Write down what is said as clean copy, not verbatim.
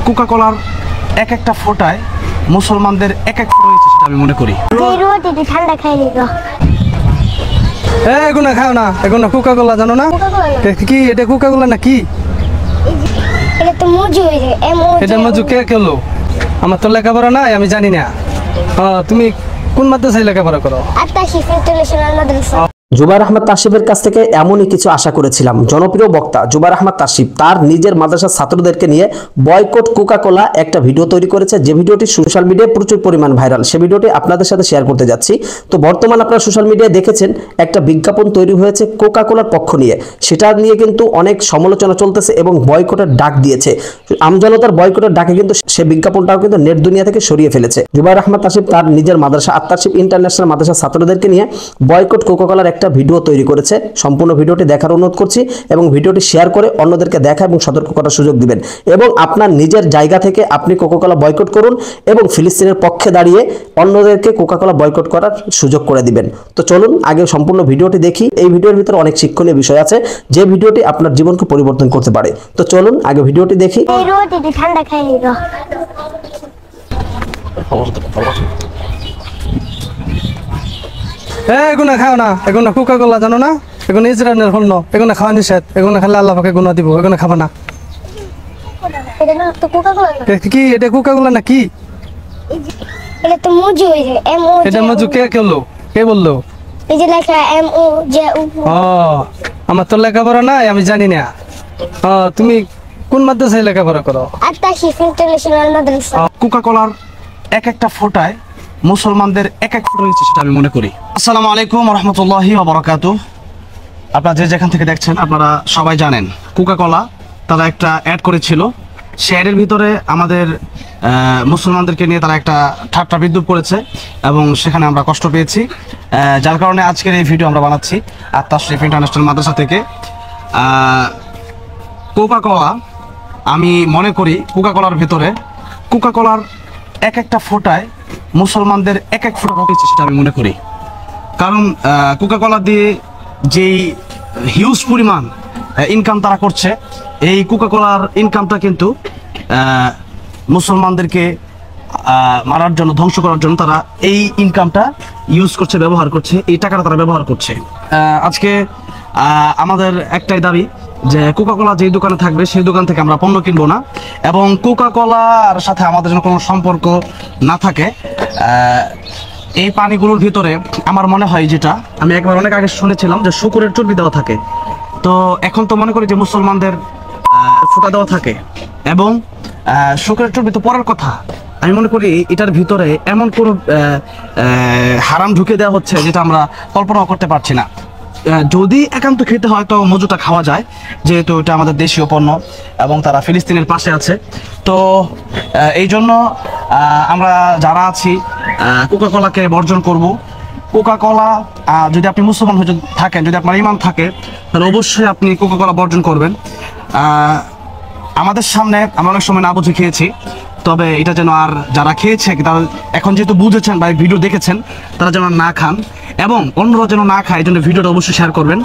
Coca কোলার এক একটা ফোঁটায় মুসলমানদের এক এক ফোঁটা হয়েছে সেটা আমি মনে করি। ঠান্ডা খাই নিব এগুলো খাও না, এগুলো কোকা কোলা জানো না? কি এটা কোকা কোলা না কি? এটা তো মজু হইছে এটা মজু কে খেলো? আমার তো লেখাপড়া নাই, আমি জানি না। তুমি কোন মাদ্রাসায় লেখাপড়া করো? আত্তাশিফ ইন্টারন্যাশনাল মাদ্রাসা। জুবাইর আহমদ তাসিফের কাছ থেকে এমনই কিছু আশা করেছিলাম। জনপ্রিয় বক্তা জুবাইর আহমদ তাসিফ তার নিজের মাদ্রাসার ছাত্রদেরকে নিয়ে বয়কট কোকা কোলা একটা ভিডিও তৈরি করেছে, যে ভিডিওটি সোশ্যাল মিডিয়ায় প্রচুর পরিমাণ ভাইরাল। সে ভিডিওটি আপনাদের সাথে শেয়ার করতে যাচ্ছি। তো বর্তমান আপনারা সোশ্যাল মিডিয়ায় দেখেছেন একটা বিজ্ঞাপন তৈরি হয়েছে কোকা কোলার পক্ষ নিয়ে, সেটা নিয়ে কিন্তু অনেক সমালোচনা চলতেছে এবং বয়কটের ডাক দিয়েছে। আমজনতার বয়কটের ডাকে কিন্তু সে বিজ্ঞাপনটাও কিন্তু নেট দুনিয়া থেকে সরিয়ে ফেলেছে। জুবাইর আহমদ তাসিফ তার নিজের মাদ্রাসা আত্তাশিফ ইন্টারন্যাশনাল মাদ্রাসার ছাত্রদেরকে নিয়ে বয়কট কোকা কোলার একটা ভিডিও তৈরি করেছে। সম্পূর্ণ ভিডিওটি দেখার অনুরোধ করছি এবং ভিডিওটি শেয়ার করে অন্যদেরকে দেখা এবং সতর্ক করার সুযোগ দিবেন এবং আপনার নিজের জায়গা থেকে আপনি কোকা কোলা বয়কট করুন এবং ফিলিস্তিনের পক্ষে দাঁড়িয়ে অন্যদেরকে কোকা কোলা বয়কট করার সুযোগ করে দিবেন। তো চলুন আগে সম্পূর্ণ ভিডিওটি দেখি। এই ভিডিওর ভিতরে অনেক শিক্ষণীয় বিষয় আছে, যে ভিডিওটি আপনার জীবনকে পরিবর্তন করতে পারে। তো চলুন আগে ভিডিওটি দেখি। ঠান্ডা খাই নিব এগুলো খাও না, এগুলো কোকা কোলা জানো না? এগুলো ইসরায়েলের পণ্য, এগুলো খাওয়া নিষেধ। এগুলো খালে আল্লাহ পাকে গুনাহ দিব, এগুলো খাবা না। এটা না তো কোকা কোলা কি এটা কোকা কোলা না কি? এটা তো মজু হইছে এটা মজু কে খেলো? কে বললো? এই যে লেখা MOJU। আমার তো লেখাপড়া নাই, আমি জানি না। তুমি কোন মাদ্রাসায় লেখাপড়া করো? আত্তাশিফ ইন্টারন্যাশনাল মাদ্রাসা। কোকা কোলার এক একটা ফোঁটায় মুসলমানদের এক এক ফোঁটা হয়েছে সেটা আমি মনে করি। আসসালামু আলাইকুম রহমতুল্লাহি ওয়া বারাকাতুহু। আপনারা যে যেখান থেকে দেখছেন আপনারা সবাই জানেন কোকা কোলা তারা একটা অ্যাড করেছিল। সে অ্যাডের ভিতরে আমাদের মুসলমানদেরকে নিয়ে তারা একটা ঠাট্টা বিদ্রূপ করেছে এবং সেখানে আমরা কষ্ট পেয়েছি, যার কারণে আজকের এই ভিডিও আমরা বানাচ্ছি আত্তাশিফ ইন্টারন্যাশনাল মাদ্রাসা থেকে। কোকা কোলা আমি মনে করি কোকা কোলার ভিতরে কোকা কোলার এক একটা ফোঁটায় মুসলমানদের এক এক ফোঁটা হয়েছে সেটা আমি মনে করি। কারণ কোকা কোলা দিয়ে যেই হিউজ পরিমাণ ইনকাম তারা করছে, এই কোকা কোলার ইনকামটা কিন্তু মুসলমানদেরকে মারার জন্য, ধ্বংস করার জন্য তারা এই ইনকামটা ইউজ করছে, ব্যবহার করছে, এই টাকাটা তারা ব্যবহার করছে। আজকে আমাদের একটাই দাবি যে কোকা কোলা যেই দোকানে থাকবে সেই দোকান থেকে আমরা পণ্য কিনবো না এবং কোকা কোলার সাথে আমাদের যেন কোনো সম্পর্ক না থাকে। এই পানিগুলোর ভিতরে আমার মনে হয়, যেটা আমি একবার অনেক আগে শুনেছিলাম, যে শূকরের চর্বি দেওয়া থাকে। তো এখন তো মনে করি যে মুসলমানদের ফোঁটা দেওয়া থাকে এবং শূকরের চর্বি তো পড়ার কথা। আমি মনে করি এটার ভিতরে এমন কোনো হারাম ঢুকে দেওয়া হচ্ছে যেটা আমরা কল্পনাও করতে পারছি না। যদি একান্ত খেতে হয় তো মজুটা খাওয়া যায়, যেহেতু এটা আমাদের দেশীয় পণ্য এবং তারা ফিলিস্তিনের পাশে আছে। তো এই জন্য আমরা যারা আছি কোকা কোলাকে বর্জন করব। কোকা কোলা যদি আপনি মুসলমান হয়ে থাকেন, যদি আপনার ঈমান থাকে, তাহলে অবশ্যই আপনি কোকা কোলা বর্জন করবেন। আমাদের সামনে আমরা অনেক সময় না বুঝে খেয়েছি, তবে এটা যেন আর যারা খেয়েছে তারা এখন যেহেতু বুঝেছেন বা ভিডিও দেখেছেন, তারা যেন না খান এবং অন্যরা যেন না খায়, এই জন্য ভিডিওটা অবশ্যই শেয়ার করবেন।